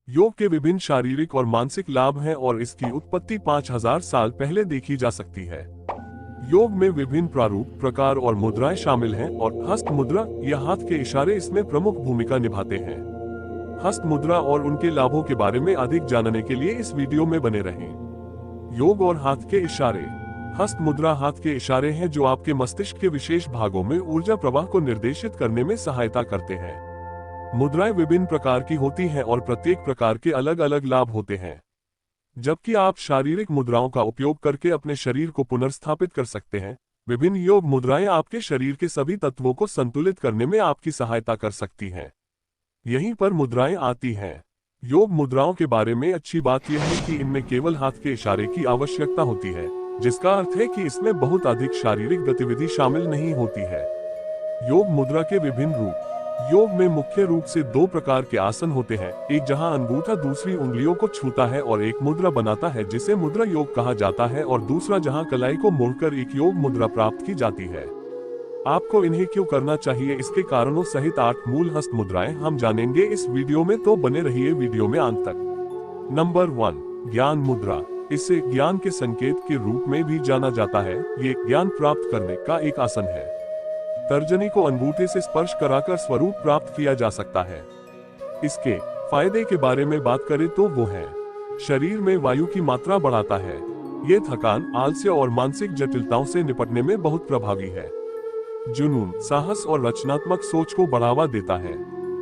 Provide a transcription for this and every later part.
योग के विभिन्न शारीरिक और मानसिक लाभ हैं और इसकी उत्पत्ति 5000 साल पहले देखी जा सकती है। योग में विभिन्न प्रारूप, प्रकार और मुद्राएं शामिल हैं और हस्त मुद्रा या हाथ के इशारे इसमें प्रमुख भूमिका निभाते हैं। हस्त मुद्रा और उनके लाभों के बारे में अधिक जानने के लिए इस वीडियो में बने रहें। योग और हाथ के इशारे। हस्त मुद्रा हाथ के इशारे हैं जो आपके मस्तिष्क के विशेष भागों में ऊर्जा प्रवाह को निर्देशित करने में सहायता करते हैं। मुद्राएं विभिन्न प्रकार की होती हैं और प्रत्येक प्रकार के अलग अलग लाभ होते हैं। जबकि आप शारीरिक मुद्राओं का उपयोग करके अपने शरीर को पुनर्स्थापित कर सकते हैं, विभिन्न योग मुद्राएं आपके शरीर के सभी तत्वों को संतुलित करने में आपकी सहायता कर सकती हैं। यहीं पर मुद्राएं आती हैं। योग मुद्राओं के बारे में अच्छी बात यह है कि इनमें केवल हाथ के इशारे की आवश्यकता होती है, जिसका अर्थ है कि इसमें बहुत अधिक शारीरिक गतिविधि शामिल नहीं होती है। योग मुद्रा के विभिन्न रूप। योग में मुख्य रूप से दो प्रकार के आसन होते हैं, एक जहां अंगूठा दूसरी उंगलियों को छूता है और एक मुद्रा बनाता है जिसे मुद्रा योग कहा जाता है, और दूसरा जहां कलाई को मोड़कर एक योग मुद्रा प्राप्त की जाती है। आपको इन्हें क्यों करना चाहिए, इसके कारणों सहित 8 मूल हस्त मुद्राएं हम जानेंगे इस वीडियो में, तो बने रहिए वीडियो में अंत तक। नंबर 1, ज्ञान मुद्रा। इसे ज्ञान के संकेत के रूप में भी जाना जाता है। ये ज्ञान प्राप्त करने का एक आसन है। तर्जनी को अंगूठे से स्पर्श कराकर स्वरूप प्राप्त किया जा सकता है। इसके फायदे के बारे में बात करें तो वो है, शरीर में वायु की मात्रा बढ़ाता है। ये थकान, आलस्य और मानसिक जटिलताओं से निपटने में बहुत प्रभावी है। जुनून, साहस और रचनात्मक सोच को बढ़ावा देता है।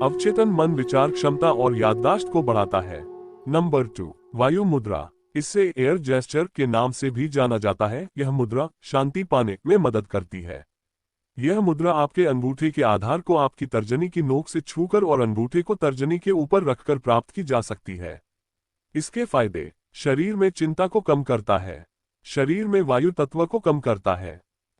अवचेतन मन विचार क्षमता और याददाश्त को बढ़ाता है। नंबर 2, वायु मुद्रा। इसे एयर जेस्चर के नाम से भी जाना जाता है। यह मुद्रा शांति पाने में मदद करती है। यह मुद्रा आपके अंगूठे के आधार को आपकी तर्जनी की नोक से छूकर और अंगूठे को तर्जनी के ऊपर रखकर प्राप्त की जा सकती है। इसके फायदे, शरीर में चिंता को कम करता है, शरीर में वायु तत्व को कम करता है,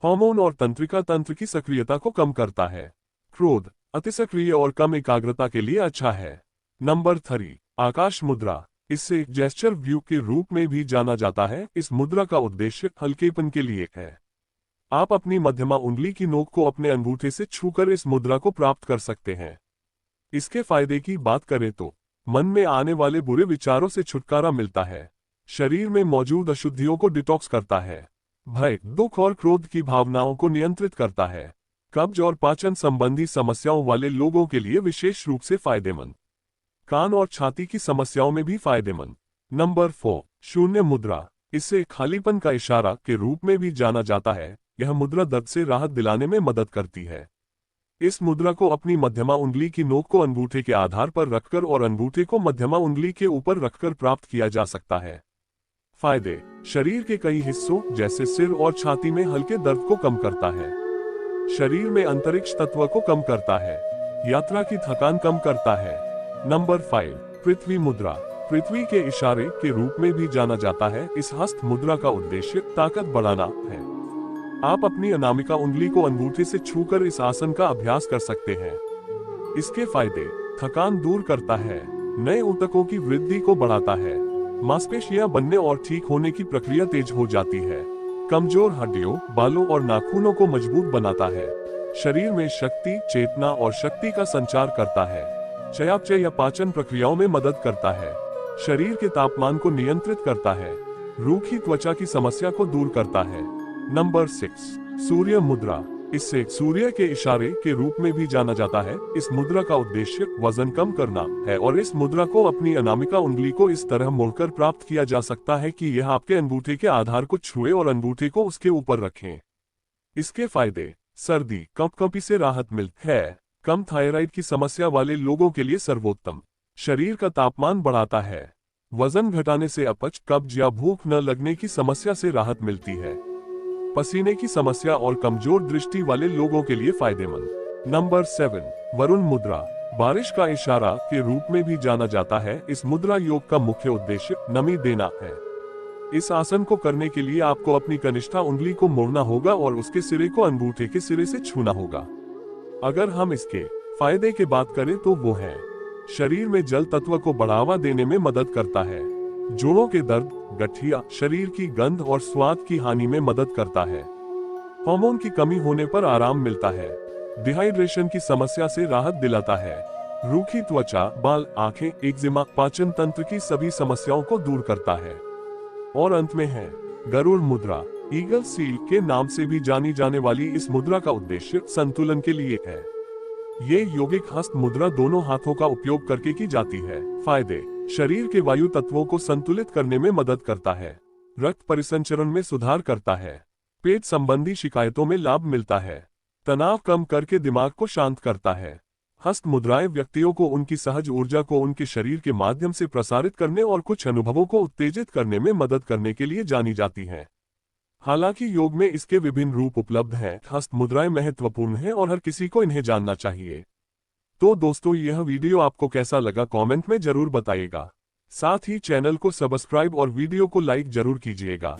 हार्मोन और तंत्रिका तंत्र की सक्रियता को कम करता है, क्रोध, अतिसक्रिय और कम एकाग्रता के लिए अच्छा है। नंबर 3, आकाश मुद्रा। इससे जेस्चर व्यू के रूप में भी जाना जाता है। इस मुद्रा का उद्देश्य हल्केपन के लिए है। आप अपनी मध्यमा उंगली की नोक को अपने अंगूठे से छूकर इस मुद्रा को प्राप्त कर सकते हैं। इसके फायदे की बात करें तो मन में आने वाले बुरे विचारों से छुटकारा मिलता है, शरीर में मौजूद अशुद्धियों को डिटॉक्स करता है, भय, दुख और क्रोध की भावनाओं को नियंत्रित करता है, कब्ज और पाचन संबंधी समस्याओं वाले लोगों के लिए विशेष रूप से फायदेमंद, कान और छाती की समस्याओं में भी फायदेमंद। नंबर 4, शून्य मुद्रा। इसे खालीपन का इशारा के रूप में भी जाना जाता है। यह मुद्रा दर्द से राहत दिलाने में मदद करती है। इस मुद्रा को अपनी मध्यमा उंगली की नोक को अंगूठे के आधार पर रखकर और अंगूठे को मध्यमा उंगली के ऊपर रखकर प्राप्त किया जा सकता है। फायदे, शरीर के कई हिस्सों जैसे सिर और छाती में हल्के दर्द को कम करता है, शरीर में अंतरिक्ष तत्व को कम करता है, यात्रा की थकान कम करता है। नंबर 5, पृथ्वी मुद्रा। पृथ्वी के इशारे के रूप में भी जाना जाता है। इस हस्त मुद्रा का उद्देश्य ताकत बढ़ाना है। आप अपनी अनामिका उंगली को अंगूठे से छूकर इस आसन का अभ्यास कर सकते हैं। इसके फायदे, थकान दूर करता है, नए ऊतकों की वृद्धि को बढ़ाता है, मांसपेशियां बनने और ठीक होने की प्रक्रिया तेज हो जाती है, कमजोर हड्डियों, बालों और नाखूनों को मजबूत बनाता है, शरीर में शक्ति, चेतना और शक्ति का संचार करता है, चयापचय या पाचन प्रक्रियाओं में मदद करता है, शरीर के तापमान को नियंत्रित करता है, रूखी त्वचा की समस्या को दूर करता है। नंबर 6, सूर्य मुद्रा। इसे सूर्य के इशारे के रूप में भी जाना जाता है। इस मुद्रा का उद्देश्य वजन कम करना है और इस मुद्रा को अपनी अनामिका उंगली को इस तरह मोड़कर प्राप्त किया जा सकता है कि यह आपके अंगूठे के आधार को छुए और अंगूठे को उसके ऊपर रखें। इसके फायदे, सर्दी, कंपकंपी से राहत मिलती है, कम थायराइड की समस्या वाले लोगों के लिए सर्वोत्तम, शरीर का तापमान बढ़ाता है, वजन घटाने से अपच, कब्ज या भूख न लगने की समस्या से राहत मिलती है, पसीने की समस्या और कमजोर दृष्टि वाले लोगों के लिए फायदेमंद। नंबर 7, वरुण मुद्रा। बारिश का इशारा के रूप में भी जाना जाता है। इस मुद्रा योग का मुख्य उद्देश्य नमी देना है। इस आसन को करने के लिए आपको अपनी कनिष्ठा उंगली को मोड़ना होगा और उसके सिरे को अंगूठे के सिरे से छूना होगा। अगर हम इसके फायदे की बात करें तो वो है, शरीर में जल तत्व को बढ़ावा देने में मदद करता है, जोड़ों के दर्द, गठिया, शरीर की गंध और स्वाद की हानि में मदद करता है, हार्मोन की कमी होने पर आराम मिलता है, डिहाइड्रेशन की समस्या से राहत दिलाता है, रूखी त्वचा, बाल, आंखें, एक्जिमा, पाचन तंत्र की सभी समस्याओं को दूर करता है। और अंत में है गरुड़ मुद्रा। ईगल सील के नाम से भी जानी जाने वाली इस मुद्रा का उद्देश्य संतुलन के लिए है। ये यौगिक हस्त मुद्रा दोनों हाथों का उपयोग करके की जाती है। फायदे: शरीर के वायु तत्वों को संतुलित करने में मदद करता है, रक्त परिसंचरण में सुधार करता है, पेट संबंधी शिकायतों में लाभ मिलता है, तनाव कम करके दिमाग को शांत करता है। हस्त मुद्राएं व्यक्तियों को उनकी सहज ऊर्जा को उनके शरीर के माध्यम से प्रसारित करने और कुछ अनुभवों को उत्तेजित करने में मदद करने के लिए जानी जाती हैं। हालांकि योग में इसके विभिन्न रूप उपलब्ध हैं, हस्त मुद्राएं महत्वपूर्ण हैं और हर किसी को इन्हें जानना चाहिए। तो दोस्तों, यह वीडियो आपको कैसा लगा कमेंट में जरूर बताइएगा। साथ ही चैनल को सब्सक्राइब और वीडियो को लाइक जरूर कीजिएगा।